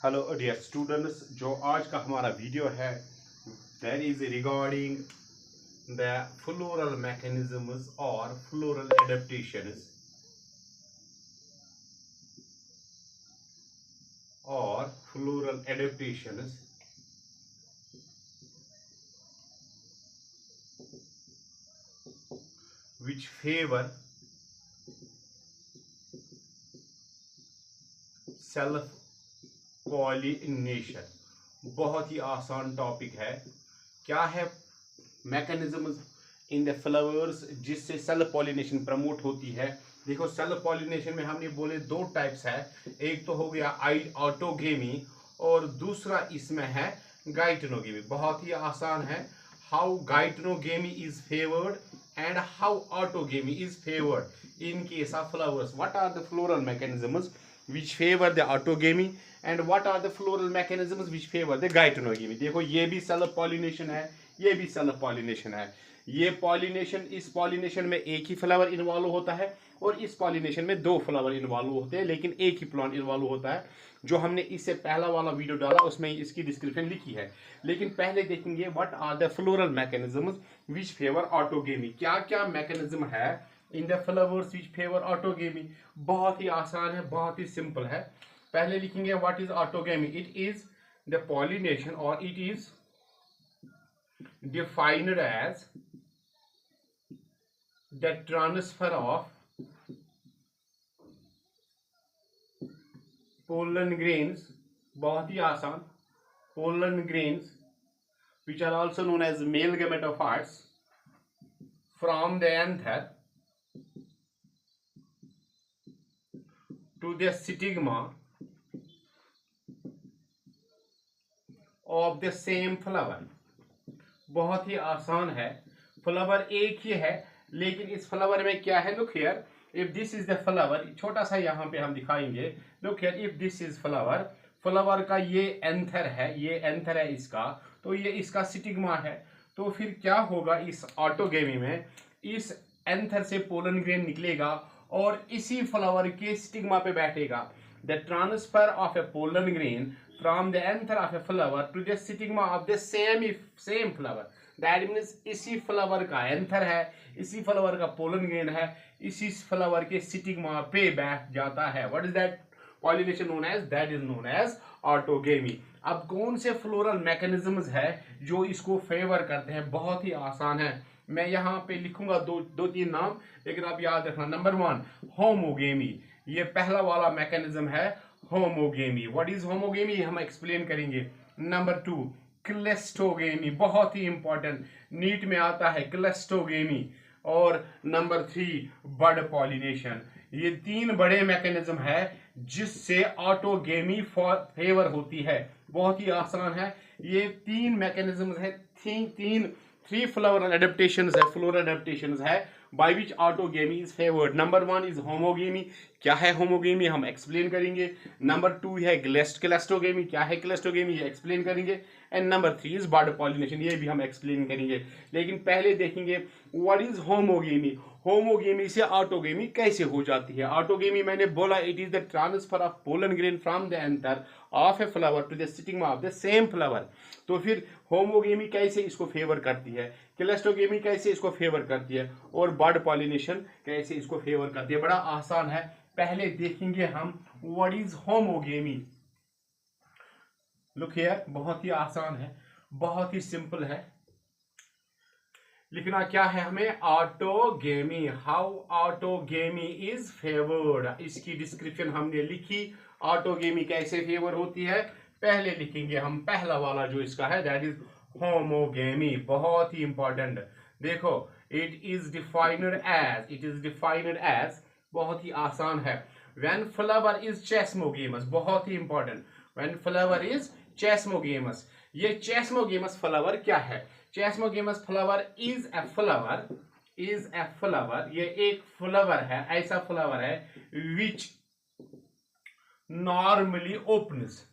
Hello dear students, जो आज का हमारा वीडियो है that is regarding the floral mechanisms और floral adaptations which favor self pollination. बहुत ही आसान टॉपिक है। क्या है मैकेनिज्म इन द फ्लावर्स जिससे सेल्फ पॉलिनेशन प्रमोट होती है। देखो, सेल्फ पॉलिनेशन में हमने बोले दो टाइप्स है। एक तो हो गया ऑटोगेमी और दूसरा इसमें है गाइटनोगेमी। बहुत ही आसान है। How geitonogamy is favoured and how autogamy is favoured in case of flowers. What are the floral mechanisms which favor the autogamy and what are the floral mechanisms which favor the gaetonogamy। देखो, ये भी self pollination है, ये भी self pollination है। ये pollination, इस pollination में एक ही फ्लावर इन्वॉल्व होता है और इस पॉलिनेशन में दो फ्लावर इन्वॉल्व होते हैं, लेकिन एक ही प्लांट इन्वॉल्व होता है। जो हमने इससे पहला वाला वीडियो डाला उसमें इसकी डिस्क्रिप्शन लिखी है। लेकिन पहले देखेंगे what are the floral mechanisms which favour autogamy. क्या क्या मैकेनिज्म है in the flowers which favour autogamy. बहुत ही आसान है, बहुत ही सिंपल है। पहले लिखेंगे what is autogamy. It is the pollination और it is defined as the transfer of pollen grains. बहुत ही आसान। Pollen grains which are also known as male gametophytes from the anther to the stigma of the same flower। बहुत ही आसान है। Flower एक ही है, लेकिन इस फ्लावर में क्या है। Look here, if this is the flower, छोटा सा यहाँ पे हम दिखाएंगे। Look here, if this is flower, flower का ये एंथर है, ये एंथर है इसका, तो ये इसका स्टिग्मा है। तो फिर क्या होगा इस ऑटोगेमी में, इस एंथर से पोलन ग्रेन निकलेगा और इसी फ्लावर के स्टिग्मा पे बैठेगा। The transfer of a pollen grain from the anther of a flower to the stigma of the same flower. That means इसी फ्लावर का एंथर है, इसी फ्लावर का पोलन ग्रेन है, इसी फ्लावर के स्टिग्मा पे बैठ जाता है। What is that pollination known as? That is known as autogamy. अब कौन से फ्लोरल मैकेनिज्म्स है जो इसको फेवर करते हैं? बहुत ही आसान है। मैं यहाँ पे लिखूंगा दो तीन नाम, लेकिन आप याद रखना। नंबर 1 होमोगेमी, ये पहला वाला मैकेनिज्म है होमोगेमी। व्हाट इज होमोगेमी हम एक्सप्लेन करेंगे। नंबर 2 क्लेस्टोगेमी, बहुत ही इंपॉर्टेंट, नीट में आता है क्लेस्टोगेमी। और नंबर 3 बड पॉलिनेशन। ये तीन बड़े मैकेनिज्म है जिससे ऑटोगेमी फेवर होती है। बहुत ही आसान है। ये तीन मैकेनिज्म है, थ्री फ्लोरल एडेप्टेशंस है, फ्लोरल एडेप्टेशंस है by which autogamy is favoured. Number 1 is homogamy. क्या है होमोगेमी हम एक्सप्लेन करेंगे। नंबर 2 है क्लेस्टोगेमी। क्या है क्लेस्टोगेमी ये एक्सप्लेन करेंगे। And number 3 is bud pollination, ये भी हम एक्सप्लेन करेंगे। लेकिन पहले देखेंगे व्हाट इज होमोगेमी। होमोगेमी से ऑटोगेमी कैसे हो जाती है। ऑटोगेमी मैंने बोला it is the transfer of pollen grain from the anther of a flower to the stigma of the same flower. तो फिर होमोगेमी कैसे इसको फेवर करती है, क्लेस्टोगेमी कैसे इसको फेवर करती है, और बड पॉलिनेशन कैसे इसको फेवर करती है। बड़ा आसान है। पहले देखेंगे हम what is homogamy. Look here, बहुत ही आसान है, बहुत ही सिंपल है। लिखना क्या है हमें, autogamy. How autogamy is favoured, इसकी डिस्क्रिप्शन हमने लिखी। ऑटोगेमी कैसे फेवर होती है पहले लिखेंगे हम। पहला वाला जो इसका है दैट इज होमोगेमी, बहुत ही इंपॉर्टेंट। देखो, इट इज डिफाइंड एज, बहुत ही आसान है। व्हेन फ्लावर इज चेस्मोगेमस, बहुत ही important. When flower is chasmogamous, ये चेस्मोगेमस फ्लावर क्या है। Chasmogamous flower is a flower, ये एक फ्लावर है, ऐसा फ्लावर है विच नॉर्मली ओपन्स।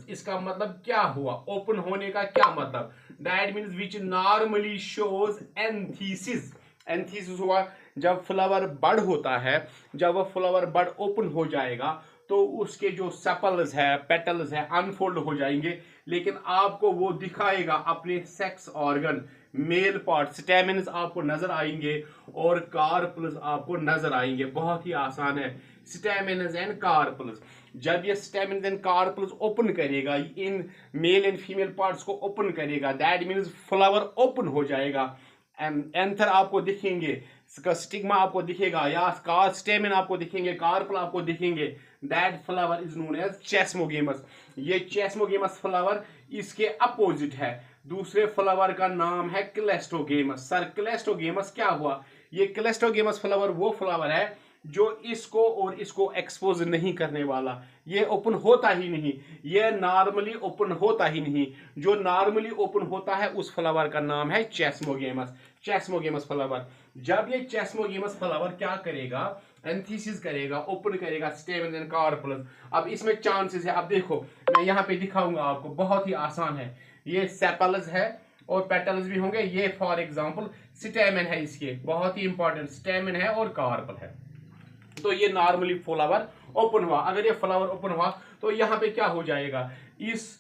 इसका मतलब क्या हुआ, ओपन होने का क्या मतलब। That means which normally shows anthesis. Anthesis हुआ जब फ्लावर बड होता है, जब वह फ्लावर बड ओपन हो जाएगा तो उसके जो सेपल्स है, पेटल्स है, अनफोल्ड हो जाएंगे, लेकिन आपको वो दिखाएगा अपने सेक्स ऑर्गन, मेल पार्ट, स्टेमिन्स आपको नजर आएंगे और कार्पल्स आपको नजर आएंगे। बहुत ही आसान है, स्टेमिन्स एंड कार्पल्स। जब ये स्टेमिन्स एंड कार्पल्स ओपन करेगा, in male and female parts को ओपन करेगा, दैट मीन्स फ्लावर ओपन हो जाएगा। एंथर आपको दिखेंगे, स्टिग्मा आपको दिखेगा, या स्टेमिन आपको दिखेंगे, कार्पल आपको दिखेंगे, that flower is known as chasmogamous. ये चेस्मोगेमस फ्लावर इसके अपोजिट है, दूसरे फ्लावर का नाम है क्लेस्टोगेमस। सर क्लेस्टोगेमस क्या हुआ? ये क्लेस्टोगेमस फ्लावर वो फ्लावर है जो इसको और इसको एक्सपोज नहीं करने वाला, ये ओपन होता ही नहीं, ये नॉर्मली ओपन होता ही नहीं। जो नॉर्मली ओपन होता है उस फ्लावर का नाम है चेस्मोगेमस, चेस्मोगेमस फ्लावर। जब ये चेस्मोगेमस फ्लावर क्या करेगा? एंथीसिस करेगा, ओपन करेगा स्टेमन एंड कार्पल्स। अब इसमें चांसेस है, अब देखो मैं यहाँ पे दिखाऊंगा आपको, बहुत ही आसान है। ये सेपल्स है और पेटल्स भी होंगे। ये फॉर एग्जांपल स्टेमन है, इसके बहुत ही इंपॉर्टेंट स्टेमन है और कार्पल है। तो ये नॉर्मली फ्लावर ओपन हुआ। अगर ये फ्लावर ओपन हुआ तो यहाँ पे क्या हो जाएगा? इस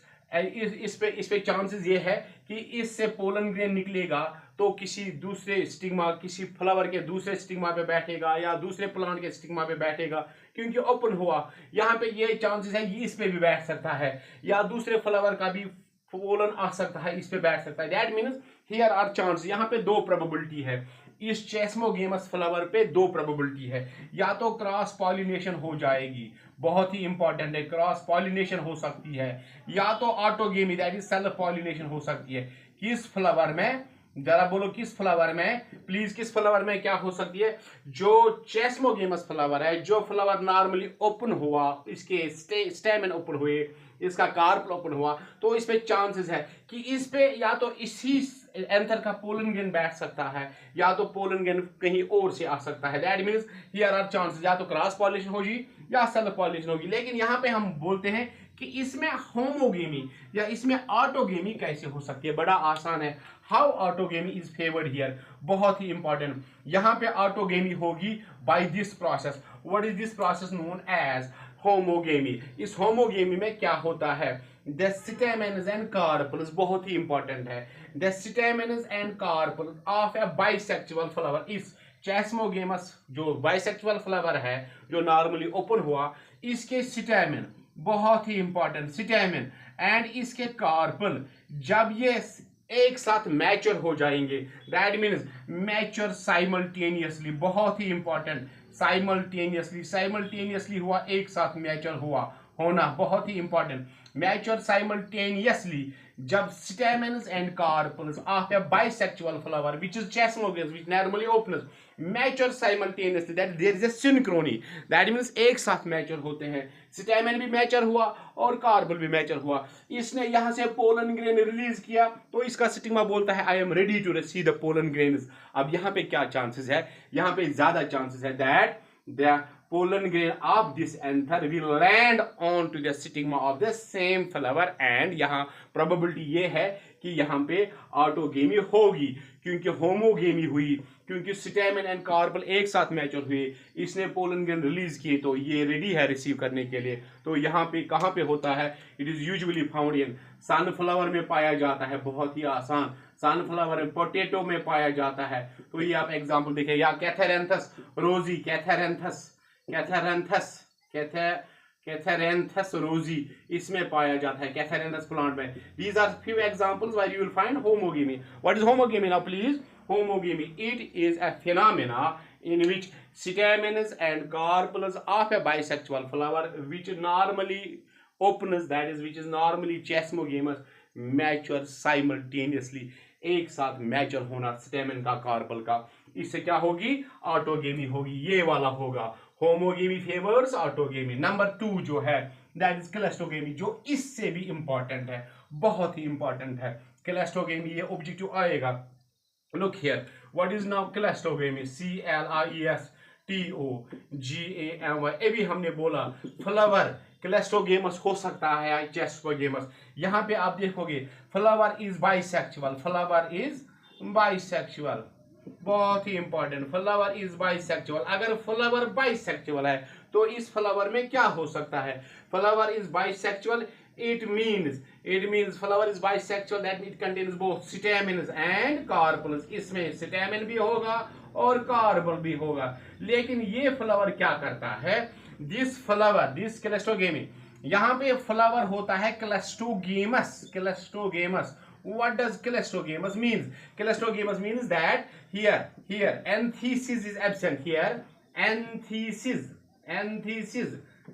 पे चांसेस ये है कि इससे पोलन ग्रेन निकलेगा तो किसी दूसरे स्टिग्मा, किसी फ्लावर के दूसरे स्टिग्मा पे बैठेगा या दूसरे प्लांट के स्टिग्मा पे बैठेगा, क्योंकि ओपन हुआ। यहाँ पे ये चांसेस है ये इस पे भी बैठ सकता है या दूसरे फ्लावर का भी पोलन आ सकता है, इस पे बैठ सकता है। That means here are chance, यहाँ पे दो प्रोबेबिलिटी है। इस चेस्मोगेमस फ्लावर पे दो प्रोबेबिलिटी है, या तो क्रॉस पॉलिनेशन हो जाएगी, बहुत ही इंपॉर्टेंट है, क्रॉस पॉलिनेशन हो सकती है, या तो autogamy that is self pollination हो सकती है। किस फ्लावर में? जरा बोलो किस फ्लावर में प्लीज, किस फ्लावर में क्या हो सकती है? जो चेस्मोगेमस फ्लावर है, जो फ्लावर नॉर्मली ओपन हुआ, इसके स्टेमन ओपन हुए, इसका कार्पल ओपन हुआ, तो इस पे चांसेस है कि इस पे या तो इसी एंथर का पोलन ग्रेन बैठ सकता है या तो पोलन ग्रेन कहीं और से आ सकता है। That means here are chances, या तो क्रॉस पॉलिनेशन होगी या सेल्फ पॉलिनेशन होगी। लेकिन यहाँ पे हम बोलते हैं कि इसमें होमोगेमी या इसमें ऑटोगेमी कैसे हो सकती है? बड़ा आसान है। How autogamy is favoured here, बहुत ही इंपॉर्टेंट। यहाँ पे ऑटोगेमी होगी by this process. What is this process known as homogamy. इस होमोगेमी में क्या होता है? द स्टेमेन्स एंड कार्पल्स, बहुत ही इंपॉर्टेंट है, the stamens and carpels of a bisexual flower. इस चेस्मोगेमस जो बाइसेक्सुअल फ्लावर है जो नॉर्मली ओपन हुआ, इसके स्टेमेन, बहुत ही इंपॉर्टेंट, स्टेमेन एंड इसके कार्पल जब ये एक साथ मैच्योर हो जाएंगे, दैट मीन्स मैच्योर साइमल्टेनियसली, बहुत ही इंपॉर्टेंट, साइमल्टेनियसली हुआ, एक साथ मैच्योर हुआ, होना बहुत ही इंपॉर्टेंट। मैच्योर साइमल्टेनियसली जब stamens and carpels of a bisexual flower which is chesmogenes which normally opens mature simultaneously, that there is a synchrony, that means एक साथ मैच्योर होते हैं। स्टेमेन भी मैच्योर हुआ और कार्पल भी मैच्योर हुआ। इसने यहाँ से पोलन ग्रेन रिलीज किया तो इसका स्टिग्मा बोलता है I am ready to receive the pollen grains. अब यहाँ पे क्या चांसेस है? यहाँ पे ज्यादा चांसेस है that the pollen grain of this anther will land on to the stigma of the same flower, and यहाँ probability ये है कि यहाँ पे ऑटोगेमी होगी, क्योंकि होमोगेमी हुई, क्योंकि स्टेमन एंड कार्पल एक साथ मैच्योर हुए, इसने पोलन ग्रेन रिलीज किए तो ये रेडी है रिसीव करने के लिए। तो यहाँ पे कहाँ पे होता है? It is usually found in sunflower में पाया जाता है, बहुत ही आसान, सनफ्लावर में, पोटैटो में पाया जाता है। तो ये आप एग्जाम्पल देखें, या कैथेरेंथस रोजी, कैथेरेंथस रोजी इसमें पाया जाता है, कैथेरेंथस प्लांट में। These are few examples where you will find homogamy. What is homogamy now, please? Homogamy, it is a phenomena in which stamens and carpels of a bisexual flower which normally opens, that is which is normally chesmogamous, mature simultaneously, एक साथ mature होना स्टेमन का, carpel का, इससे क्या होगी? Autogamy होगी। ये वाला होगा होमोगेमी फेवर्स ऑटोगेमी। नंबर 2 जो है दैट इज क्लेस्टोगेमी, जो इससे भी इंपॉर्टेंट है, बहुत ही इंपॉर्टेंट है क्लेस्टोगेमी। ये ऑब्जेक्टिव आएगा। Look here, what is now cleistogamy? CLESTOGAMY। अभी हमने बोला फ्लावर क्लेस्टोगेमस हो सकता है या चेस्मोगेमस। यहाँ पे आप देखोगे flower is bisexual, flower is bisexual, बहुत ही इंपॉर्टेंट, फ्लावर इज बाइसेक्सुअल। अगर फ्लावर बाइसेक्सुअल है तो इस फ्लावर में क्या हो सकता है? Flower is bisexual, it means flower is bisexual, that it contains both stamens and carpels। इसमें स्टेमिन भी होगा और कार्पल भी होगा। लेकिन ये फ्लावर क्या करता है? दिस फ्लावर, दिस क्लैस्ट्रोगेमी, यहाँ पे फ्लावर होता है क्लैस्ट्रोगेमस। What does cleistogamous means? Cleistogamous means that here anthesis is absent, here anthesis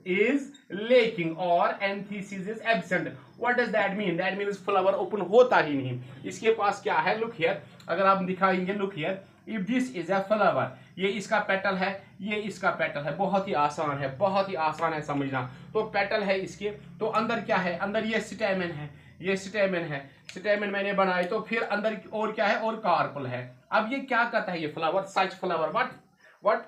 is lacking or anthesis is absent। What does that mean? That means flower open होता ही नहीं। इसके पास क्या है? Look here, अगर आप दिखाएंगे, look here, if this is a flower, ये इसका पेटल है, ये इसका पेटल है। बहुत ही आसान है, बहुत ही आसान है समझना। तो पेटल है इसके, तो अंदर क्या है? अंदर ये स्टेमेन है, ये स्टेमेन है, स्टेमेन मैंने बनाए। तो फिर अंदर और क्या है? और कार्पल है। अब ये क्या करता है? ये flower, such flower, what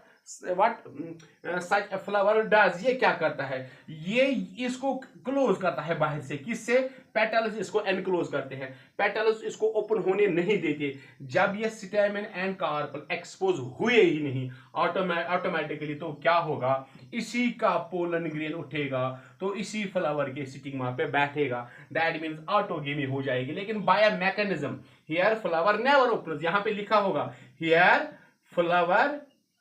such a flower does, ये क्या करता है? ये इसको क्लोज करता है बाहर से। किससे? पेटल्स इसको एनक्लोज करते हैं, पेटल्स इसको ओपन होने नहीं देते। जब ये स्टेमेन एंड कार्पल एक्सपोज हुए ही नहीं ऑटोमेटिकली, तो क्या होगा? इसी का पोलन ग्रेन उठेगा, तो इसी फ्लावर के स्टिग्मा पे बैठेगा। दैट मीन्स ऑटोगेमी हो जाएगी। लेकिन by a mechanism, here flower never opens, यहाँ पे लिखा होगा हियर फ्लावर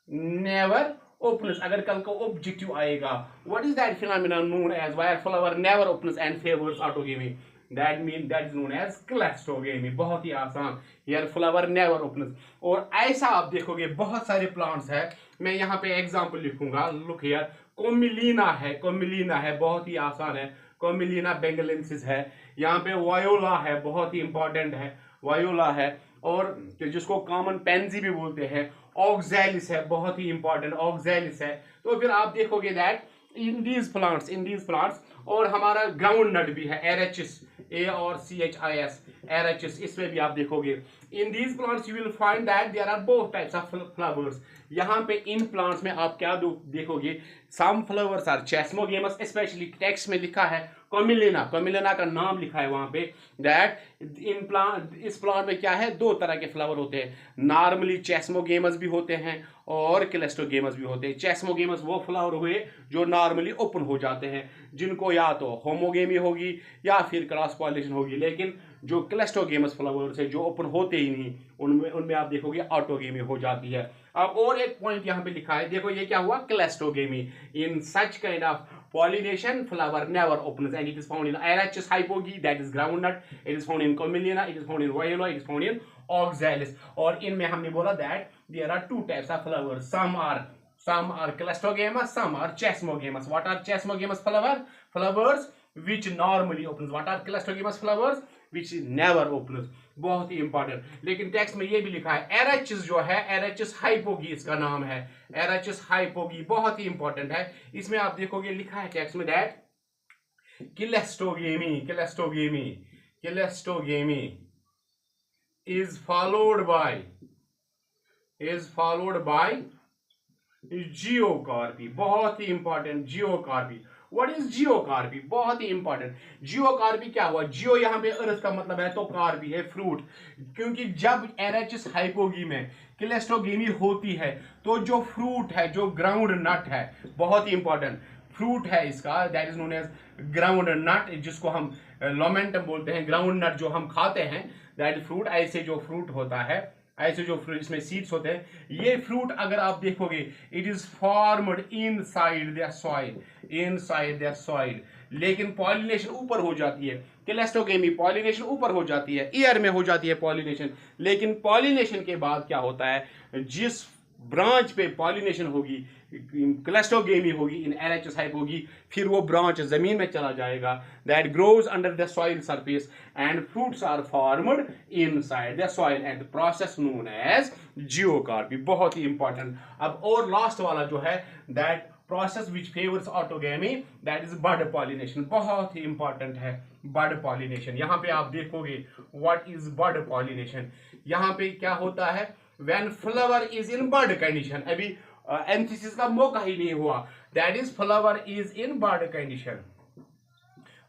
नेवर opens। अगर कल को ऑब्जेक्टिव आएगा, what is that phenomenon known as where flower never opens and favors autogamy? that is known as cleistogamy। बहुत ही आसान, here flower never opens। और ऐसा आप देखोगे बहुत सारे प्लांट्स है, मैं यहाँ पे एग्जांपल लिखूंगा। look here, कोमिलीना है, बहुत ही आसान है। कोमिलीना बेंगलेंसिस है, यहाँ पे वायोला है, बहुत ही इंपॉर्टेंट है, वायोला है। और जिसको कॉमन पेंजी भी बोलते हैं, ऑक्सैलिस है, बहुत ही इंपॉर्टेंट, ऑक्सैलिस है। तो फिर आप देखोगे दैट इन दीज प्लांट्स, और हमारा ग्राउंड नट भी है, एरेचिस, ARCHIS, एरेचिस, इसमें भी आप देखोगे। In these plants you will find that there are both types of flowers. यहाँ पे इन प्लांट्स में आप क्या देखोगे? Some flowers are chasmogamous, especially text में लिखा है कोमिलेना का नाम लिखा है वहां पे, दैट इस प्लांट में क्या है? दो तरह के फ्लावर होते हैं। नॉर्मली चेस्मोगेमस भी होते हैं और क्लैस्ट्रोगेमस भी होते हैं। चेस्मोगेमस वो फ्लावर हुए जो नॉर्मली ओपन हो जाते हैं, जिनको या तो होमोगेमी होगी या फिर क्रॉस पॉलिनेशन होगी। लेकिन जो क्लैस्ट्रोगेमस फ्लावर्स है जो ओपन होते ही नहीं, उनमें आप देखोगे ऑटोगेमी हो जाती है। अब और एक पॉइंट यहाँ पे लिखा है, देखो ये क्या हुआ? Cleistogamy. In such kind of pollination flower never opens and it is found in Arachis hypogee, that is groundnut, it is found in Commelina, it is found in Viola, it is found in Oxalis। और इनमें हमने बोला that there are two types of flowers, some are cleistogamous, some are chesmogamous। what are chesmogamous flowers which normally opens, what are cleistogamous flowers which never opens। बहुत ही important. लेकिन text में ये भी लिखा है एरेचिस जो है, एरेचिस हाइपोगी इसका नाम है, एरेचिस हाइपोगी, बहुत ही इंपॉर्टेंट है। इसमें आप देखोगे लिखा है टेक्स्ट में that cleistogamy is followed by geocarpy. बहुत ही important, geocarpy. What is geocarpy? बहुत ही इंपॉर्टेंट। जियोकार्पी क्या हुआ? जियो यहाँ पे अर्थ का मतलब है, तो कार्पी है फ्रूट। क्योंकि जब एरेचिस हाइपोगी में क्लैस्ट्रोगेमी होती है, तो जो फ्रूट है, जो ग्राउंड नट है, बहुत ही इंपॉर्टेंट फ्रूट है इसका, that is known as ground nut, जिसको हम लोमेंटम बोलते हैं। ग्राउंड नट जो हम खाते हैं, दैट फ्रूट, ऐसे जो फ्रूट होता है, ऐसे जो फ्रूट इसमें सीड्स होते हैं, ये फ्रूट अगर आप देखोगे it is formed inside there soil. लेकिन पॉलिनेशन ऊपर हो जाती है, क्लैस्टोगेमी पॉलिनेशन ऊपर हो जाती है, एयर में हो जाती है पॉलिनेशन। लेकिन पॉलिनेशन के बाद क्या होता है? जिस ब्रांच पे पॉलिनेशन होगी, क्लैस्टोगेमी होगी, इन एरेचिस हाइपोगी, फिर वो ब्रांच जमीन में चला जाएगा, that grows under the soil surface and fruits are formed inside the soil and the process known as geocarpy. बहुत ही इंपॉर्टेंट। अब और लास्ट वाला जो है, that process which favours autogamy, that is bud pollination. बहुत ही इंपॉर्टेंट है बड पॉलिनेशन। यहाँ पे आप देखोगे व्हाट इज बड पॉलिनेशन। यहाँ पे क्या होता है? When flower is in bud condition, अभी एंथीसिस का मौका ही नहीं हुआ, that is flower is in bud condition,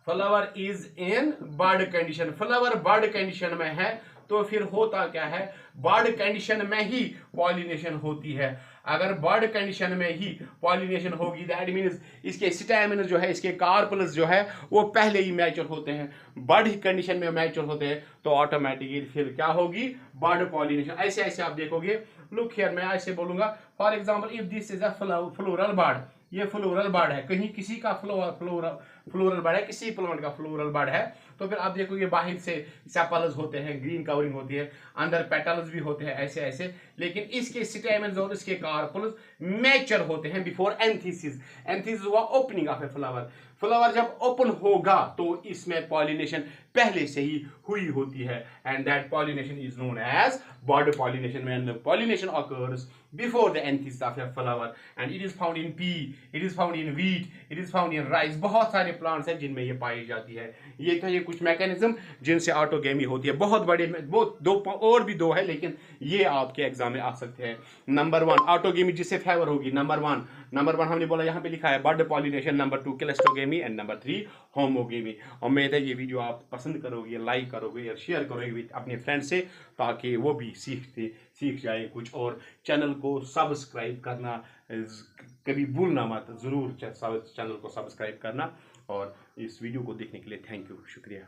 flower is in bud condition, flower bud condition में है, तो फिर होता क्या है, बर्ड कंडीशन में ही पॉलिनेशन होती है। अगर बर्ड कंडीशन में ही पॉलिनेशन होगी दैट मीन्स इसके स्टैमिना जो है, इसके कार्पल्स जो है वो पहले ही मैच्योर होते हैं, बर्ड कंडीशन में मैच्योर होते हैं, तो ऑटोमेटिकली फिर क्या होगी, बर्ड पॉलिनेशन। ऐसे ऐसे आप देखोगे। लुक हियर, मैं ऐसे बोलूंगा for example if this is a floral bird, ये फ्लोरल बर्ड है, कहीं किसी का फ्लोरल बर्ड है, किसी प्लांट का फ्लोरल बर्ड है, तो फिर आप देखोगे बाहर से सेपल्स होते हैं, ग्रीन कवरिंग होती है, अंदर पेटल्स भी होते हैं ऐसे ऐसे, लेकिन इसके स्टेमेन्स और इसके कार्पल्स मैच्योर होते हैं बिफोर एंथीसिस। एंथीसिस हुआ opening of a flower. Flower जब ओपन होगा तो इसमें पॉलिनेशन पहले से ही हुई होती है, and that pollination is known as bird pollination. When pollination occurs before the anthesis of a flower and it is found in pea, it is found in wheat, it is found in rice। बहुत सारे plants हैं जिनमें ये पाई जाती है। ये तो ये कुछ मैकेनिज्म जिनसे ऑटोगेमी होती है। बहुत बड़े दो और भी दो है, लेकिन ये आपके एग्जाम में आ सकते हैं। नंबर 1 ऑटोगेमी जिससे फेवर होगी, नंबर वन हमने बोला यहाँ पे लिखा है bird pollination, number 2 cleistogamy and number 3 homogamy. उम्मीद है ये वीडियो आप पसंद करोगे, लाइक करोगे और शेयर करोगे अपने फ्रेंड से, ताकि वो भी सीख जाए कुछ। और चैनल को सब्सक्राइब करना कभी भूलना मत, ज़रूर चैनल को सब्सक्राइब करना। और इस वीडियो को देखने के लिए थैंक यू, शुक्रिया।